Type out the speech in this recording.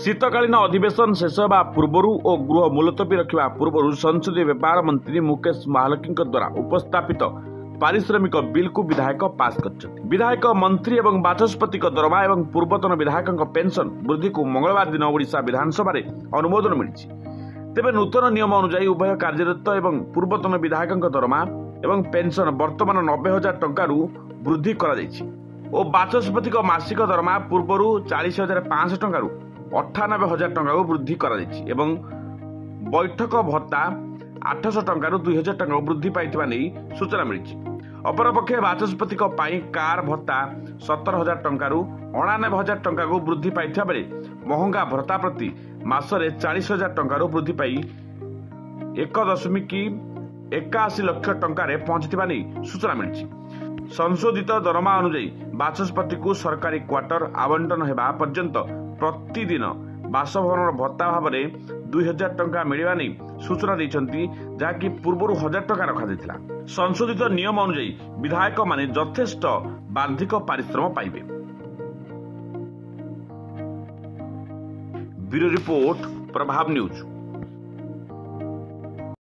शीतकालीन अधिवेशन शेष होगा पूर्व और गृह मुलतवी रखा पूर्व संसदीय व्यापार मंत्री मुकेश महालक्ष्मी द्वारा उपस्थापित पारिश्रमिक बिल को विधायक पास कर विधायक मंत्री और बाचस्पति दरमा और पूर्वतन विधायकों पेंशन वृद्धि को मंगलवार दिन ओडिशा विधानसभा अनुमोदन मिली। तेबे नूतन नियम अनुसार उभय कार्यरत और पूर्वतन विधायकों दरमा और पेंशन वर्तमान 90,000 टंकार वृद्धि कर बाचस्पति मासिक दरमा पूर्व 40,500 टंकार 98,000 टंका वृद्धि कर बैठक भत्ता 800 टंकार 2,000 टंका वृद्धि पाई सूचना मिली। अपरपक्षे बाचस्पति कार भत्ता 17,000 टंकार 99,000 टंका वृद्धि पाई बेले महंगा भत्ता प्रति मासरे 40,000 टंकार वृद्धि पाई 1.81 लाख टंकार पहुंची सूचना मिली। संशोधित दरमा अनुଯାयी बाचस्पति को सरकारी क्वार्टर आवंटन होगा पर्यंत प्रतिदिन बासभवन भत्ता भाव में 2,000 टंका मिलवा नहीं सूचना देती जहाँकि पूर्व 1,000 टंका रखा। संशोधित नियम अनुଯାयी विधायक माने यथेष्ट बार्षिक पारिश्रम पाइबे। ब्यूरो रिपोर्ट प्रभाव न्यूज।